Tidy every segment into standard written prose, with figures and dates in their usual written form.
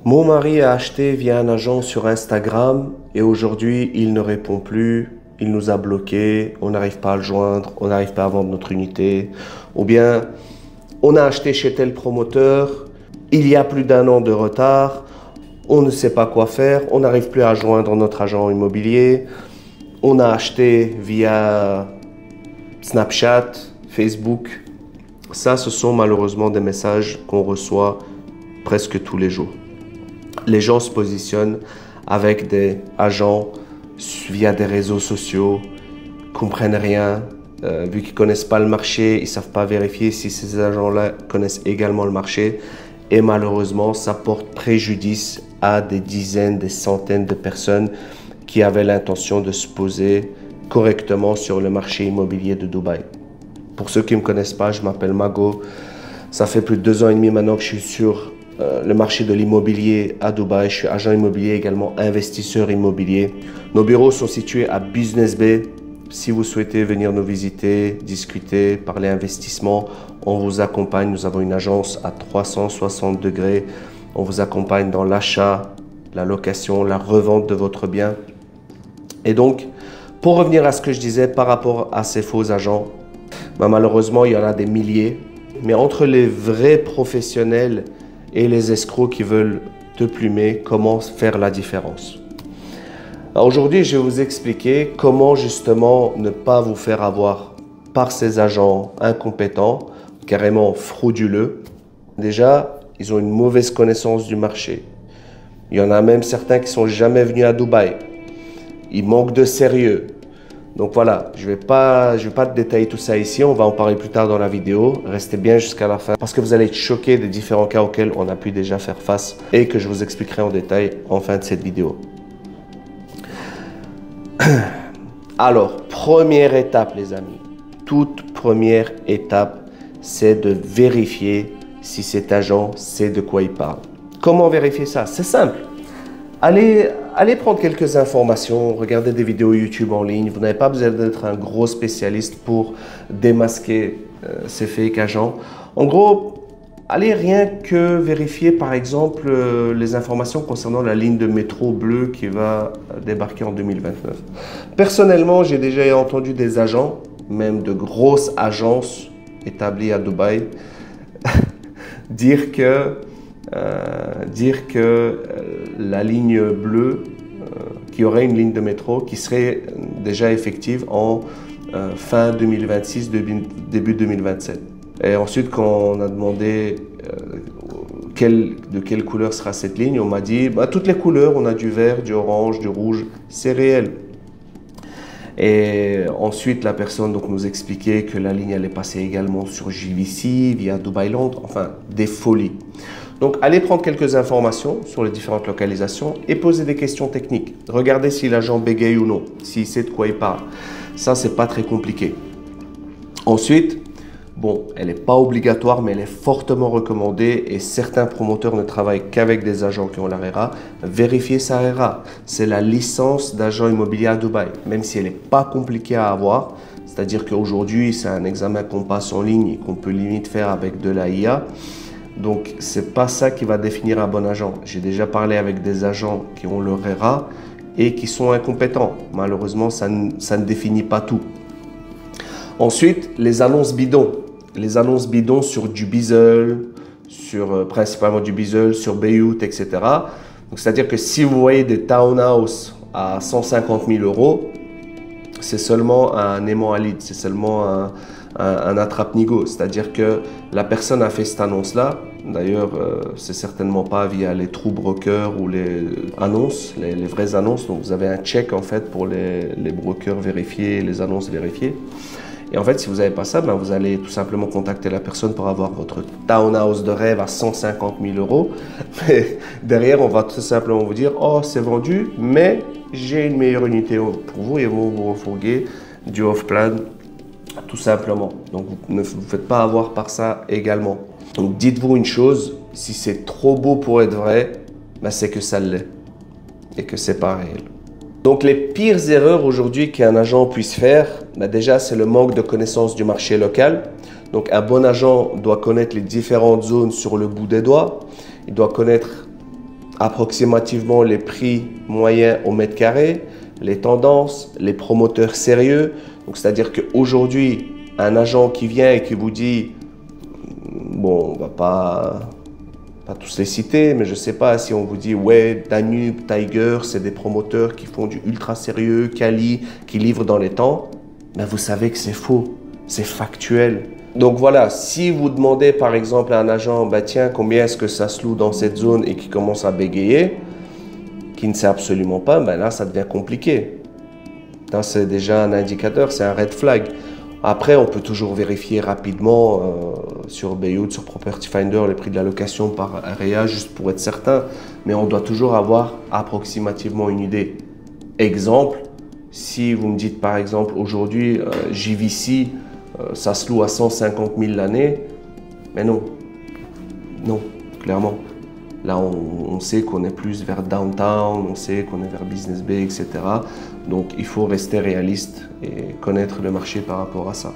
Mon mari a acheté via un agent sur Instagram et aujourd'hui il ne répond plus, il nous a bloqués, on n'arrive pas à le joindre, on n'arrive pas à vendre notre unité. Ou bien on a acheté chez tel promoteur, il y a plus d'un an de retard, on ne sait pas quoi faire, on n'arrive plus à joindre notre agent immobilier. On a acheté via Snapchat, Facebook. Ça, ce sont malheureusement des messages qu'on reçoit presque tous les jours. Les gens se positionnent avec des agents via des réseaux sociaux, comprennent rien, vu qu'ils ne connaissent pas le marché, ils ne savent pas vérifier si ces agents-là connaissent également le marché. Et malheureusement, ça porte préjudice à des dizaines, des centaines de personnes qui avaient l'intention de se poser correctement sur le marché immobilier de Dubaï. Pour ceux qui ne me connaissent pas, je m'appelle Mago. Ça fait plus de 2 ans et demi maintenant que je suis sur le marché de l'immobilier à Dubaï. Je suis agent immobilier, également investisseur immobilier. Nos bureaux sont situés à Business Bay. Si vous souhaitez venir nous visiter, discuter, parler investissement, on vous accompagne. Nous avons une agence à 360 degrés. On vous accompagne dans l'achat, la location, la revente de votre bien. Et donc, pour revenir à ce que je disais par rapport à ces faux agents, malheureusement, il y en a des milliers. Mais entre les vrais professionnels et les escrocs qui veulent te plumer, comment faire la différence? Aujourd'hui, je vais vous expliquer comment justement ne pas vous faire avoir par ces agents incompétents, carrément frauduleux. Déjà, ils ont une mauvaise connaissance du marché. Il y en a même certains qui ne sont jamais venus à Dubaï. Ils manquent de sérieux. Donc voilà, je vais pas te détailler tout ça ici, on va en parler plus tard dans la vidéo. Restez bien jusqu'à la fin parce que vous allez être choqués des différents cas auxquels on a pu déjà faire face et que je vous expliquerai en détail en fin de cette vidéo. Alors, première étape les amis, toute première étape, c'est de vérifier si cet agent sait de quoi il parle. Comment vérifier ça? C'est simple. Allez prendre quelques informations, regardez des vidéos YouTube en ligne. Vous n'avez pas besoin d'être un gros spécialiste pour démasquer ces fake agents. En gros, allez rien que vérifier par exemple les informations concernant la ligne de métro bleue qui va débarquer en 2029. Personnellement, j'ai déjà entendu des agents, même de grosses agences établies à Dubaï, dire que la ligne bleue, qu'il y aurait une ligne de métro qui serait déjà effective en fin 2026, début 2027. Et ensuite, quand on a demandé de quelle couleur sera cette ligne, on m'a dit toutes les couleurs, on a du vert, du orange, du rouge, c'est réel. Et ensuite, la personne nous expliquait que la ligne allait passer également sur JVC, via Dubai Land, enfin des folies. Donc, allez prendre quelques informations sur les différentes localisations et poser des questions techniques. Regardez si l'agent bégaye ou non, s'il sait de quoi il parle. Ça, c'est pas très compliqué. Ensuite, bon, elle n'est pas obligatoire, mais elle est fortement recommandée et certains promoteurs ne travaillent qu'avec des agents qui ont la RERA. Vérifiez sa RERA. C'est la licence d'agent immobilier à Dubaï, même si elle n'est pas compliquée à avoir. C'est-à-dire qu'aujourd'hui, c'est un examen qu'on passe en ligne et qu'on peut limite faire avec de la IA. Donc, ce n'est pas ça qui va définir un bon agent. J'ai déjà parlé avec des agents qui ont le RERA et qui sont incompétents. Malheureusement, ça ne définit pas tout. Ensuite, les annonces bidons. Les annonces bidons sur du Bizzle, principalement du Bizzle, sur Beyout, etc. C'est-à-dire que si vous voyez des townhouses à 150 000 €, c'est seulement un aimant à lead, c'est seulement un attrape-nigo. C'est-à-dire que la personne a fait cette annonce-là. D'ailleurs, c'est certainement pas via les true brokers ou les annonces, les vraies annonces. Donc, vous avez un check en fait pour les brokers vérifiés, les annonces vérifiées. Et en fait, si vous n'avez pas ça, vous allez tout simplement contacter la personne pour avoir votre townhouse de rêve à 150 000 €. Mais derrière, on va tout simplement vous dire « Oh, c'est vendu, mais j'ai une meilleure unité pour vous » et vous refourguez du off-plan, tout simplement. Donc, vous ne vous faites pas avoir par ça également. Donc, dites-vous une chose, si c'est trop beau pour être vrai, c'est que ça l'est et que c'est pas réel. Donc les pires erreurs aujourd'hui qu'un agent puisse faire, déjà c'est le manque de connaissance du marché local. Donc un bon agent doit connaître les différentes zones sur le bout des doigts. Il doit connaître approximativement les prix moyens au mètre carré, les tendances, les promoteurs sérieux. Donc c'est-à-dire qu'aujourd'hui, un agent qui vient et qui vous dit, bon, on ne va pas tous les citer, mais je ne sais pas si on vous dit, ouais, Danube, Tiger, c'est des promoteurs qui font du ultra sérieux, quali, qui livrent dans les temps, ben vous savez que c'est faux, c'est factuel. Donc voilà, si vous demandez par exemple à un agent, bah tiens, combien est-ce que ça se loue dans cette zone et qui commence à bégayer, qui ne sait absolument pas, ben là ça devient compliqué. C'est déjà un indicateur, c'est un red flag. Après, on peut toujours vérifier rapidement sur Baywood, sur Property Finder, les prix de la location par area, juste pour être certain. Mais on doit toujours avoir approximativement une idée. Exemple, si vous me dites par exemple aujourd'hui, JVC, ça se loue à 150 000 l'année, mais non, clairement. Là, on sait qu'on est plus vers downtown, on sait qu'on est vers Business Bay, etc. Donc, il faut rester réaliste et connaître le marché par rapport à ça.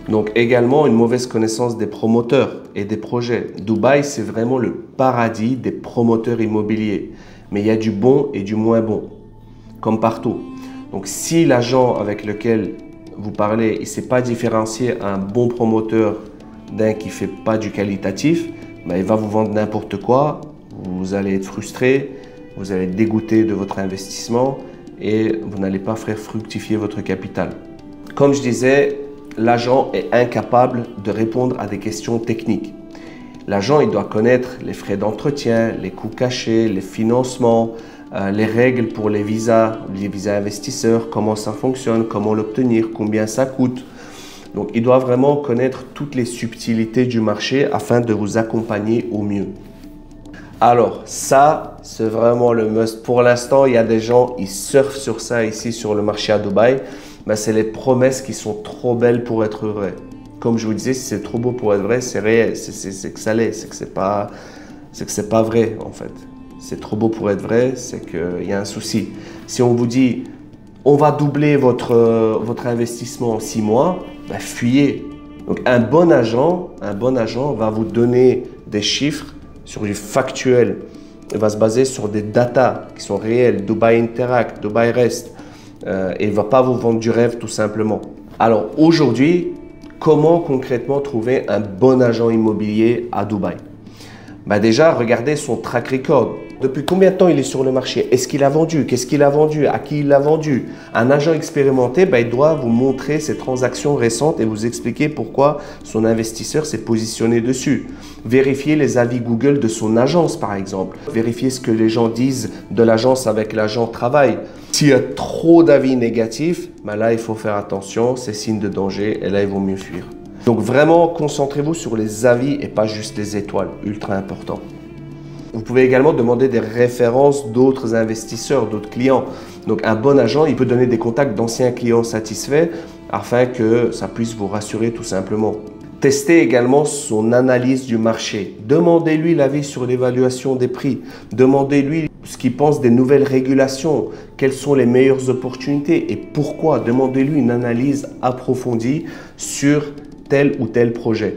Donc, également, une mauvaise connaissance des promoteurs et des projets. Dubaï, c'est vraiment le paradis des promoteurs immobiliers. Mais il y a du bon et du moins bon, comme partout. Donc, si l'agent avec lequel vous parlez, il ne sait pas différencier un bon promoteur d'un qui ne fait pas du qualitatif, ben, il va vous vendre n'importe quoi, vous allez être frustré, vous allez être dégoûté de votre investissement et vous n'allez pas faire fructifier votre capital. Comme je disais, l'agent est incapable de répondre à des questions techniques. L'agent, il doit connaître les frais d'entretien, les coûts cachés, les financements, les règles pour les visas investisseurs, comment ça fonctionne, comment l'obtenir, combien ça coûte. Donc, il doit vraiment connaître toutes les subtilités du marché afin de vous accompagner au mieux. Alors, ça, c'est vraiment le must. Pour l'instant, il y a des gens, ils surfent sur ça ici sur le marché à Dubaï. Mais c'est les promesses qui sont trop belles pour être vraies. Comme je vous disais, si c'est trop beau pour être vrai, c'est réel, c'est que ça l'est, c'est que c'est pas vrai en fait. C'est trop beau pour être vrai, c'est qu'il y a un souci. Si on vous dit, on va doubler votre investissement en 6 mois, ben, fuyez. Donc un bon agent va vous donner des chiffres sur du factuel. Il va se baser sur des datas qui sont réelles, Dubai Interact, Dubai Rest. Et il ne va pas vous vendre du rêve tout simplement. Alors aujourd'hui, comment concrètement trouver un bon agent immobilier à Dubaï? Ben déjà, regardez son track record. Depuis combien de temps il est sur le marché? Est-ce qu'il a vendu? Qu'est-ce qu'il a vendu? À qui il l'a vendu? Un agent expérimenté, ben, il doit vous montrer ses transactions récentes et vous expliquer pourquoi son investisseur s'est positionné dessus. Vérifiez les avis Google de son agence par exemple. Vérifiez ce que les gens disent de l'agence avec l'agent travail. S'il y a trop d'avis négatifs, ben là il faut faire attention, c'est signe de danger et là il vaut mieux fuir. Donc vraiment, concentrez-vous sur les avis et pas juste les étoiles, ultra important. Vous pouvez également demander des références d'autres investisseurs, d'autres clients. Donc un bon agent, il peut donner des contacts d'anciens clients satisfaits afin que ça puisse vous rassurer tout simplement. Testez également son analyse du marché. Demandez-lui l'avis sur l'évaluation des prix. Demandez-lui ce qu'il pense des nouvelles régulations, quelles sont les meilleures opportunités et pourquoi. Demandez-lui une analyse approfondie sur tel ou tel projet.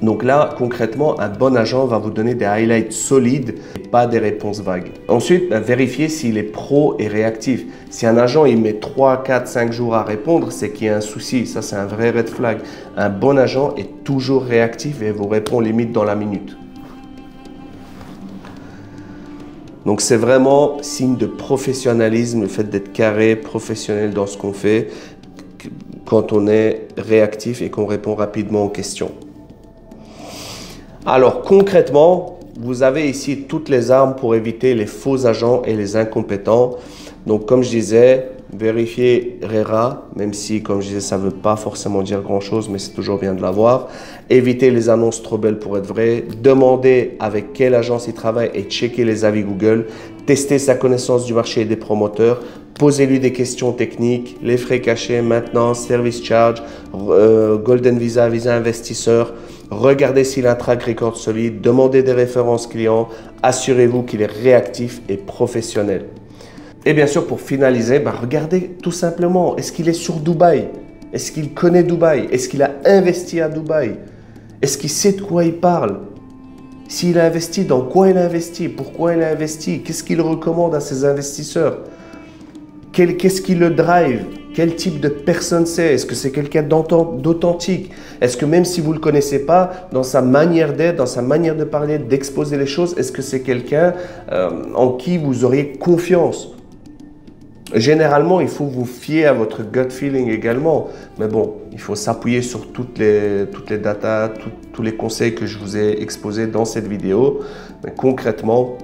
Donc là, concrètement, un bon agent va vous donner des highlights solides et pas des réponses vagues. Ensuite, vérifiez s'il est pro et réactif. Si un agent il met 3, 4, 5 jours à répondre, c'est qu'il y a un souci. Ça, c'est un vrai red flag. Un bon agent est toujours réactif et vous répond limite dans la minute. Donc c'est vraiment signe de professionnalisme, le fait d'être carré, professionnel dans ce qu'on fait, quand on est réactif et qu'on répond rapidement aux questions. Alors concrètement, vous avez ici toutes les armes pour éviter les faux agents et les incompétents. Donc comme je disais, vérifiez RERA, même si comme je disais ça ne veut pas forcément dire grand chose, mais c'est toujours bien de l'avoir. Évitez les annonces trop belles pour être vraies. Demandez avec quelle agence il travaille et checkez les avis Google. Testez sa connaissance du marché et des promoteurs. Posez-lui des questions techniques, les frais cachés, maintenance, service charge, Golden Visa, visa investisseur. Regardez s'il a un track record solide, demandez des références clients, assurez-vous qu'il est réactif et professionnel. Et bien sûr, pour finaliser, regardez tout simplement, est-ce qu'il est sur Dubaï? Est-ce qu'il connaît Dubaï? Est-ce qu'il a investi à Dubaï? Est-ce qu'il sait de quoi il parle? S'il a investi, dans quoi il a investi? Pourquoi il a investi? Qu'est-ce qu'il recommande à ses investisseurs? Qu'est-ce qui le drive? Quel type de personne c'est? Est-ce que c'est quelqu'un d'authentique? Est-ce que même si vous ne le connaissez pas, dans sa manière d'être, dans sa manière de parler, d'exposer les choses, est-ce que c'est quelqu'un en qui vous auriez confiance? Généralement, il faut vous fier à votre gut feeling également. Mais bon, il faut s'appuyer sur toutes les datas, tous les conseils que je vous ai exposés dans cette vidéo. Mais concrètement,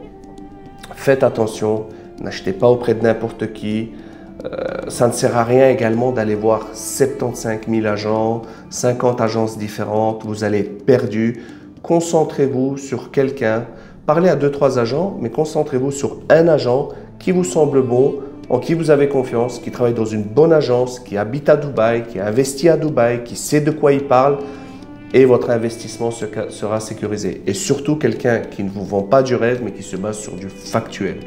faites attention, n'achetez pas auprès de n'importe qui. Ça ne sert à rien également d'aller voir 75 000 agents, 50 agences différentes, vous allez être perdu. Concentrez-vous sur quelqu'un, parlez à 2-3 agents, mais concentrez-vous sur un agent qui vous semble bon, en qui vous avez confiance, qui travaille dans une bonne agence, qui habite à Dubaï, qui a investi à Dubaï, qui sait de quoi il parle, et votre investissement sera sécurisé. Et surtout quelqu'un qui ne vous vend pas du rêve, mais qui se base sur du factuel.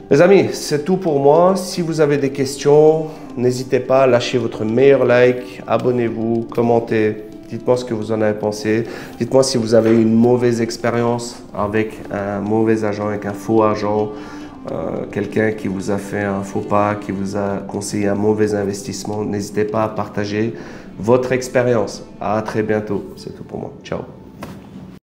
Les amis, c'est tout pour moi. Si vous avez des questions, n'hésitez pas à lâcher votre meilleur like, abonnez-vous, commentez, dites-moi ce que vous en avez pensé. Dites-moi si vous avez eu une mauvaise expérience avec un mauvais agent, avec un faux agent, quelqu'un qui vous a fait un faux pas, qui vous a conseillé un mauvais investissement. N'hésitez pas à partager votre expérience. À très bientôt. C'est tout pour moi. Ciao.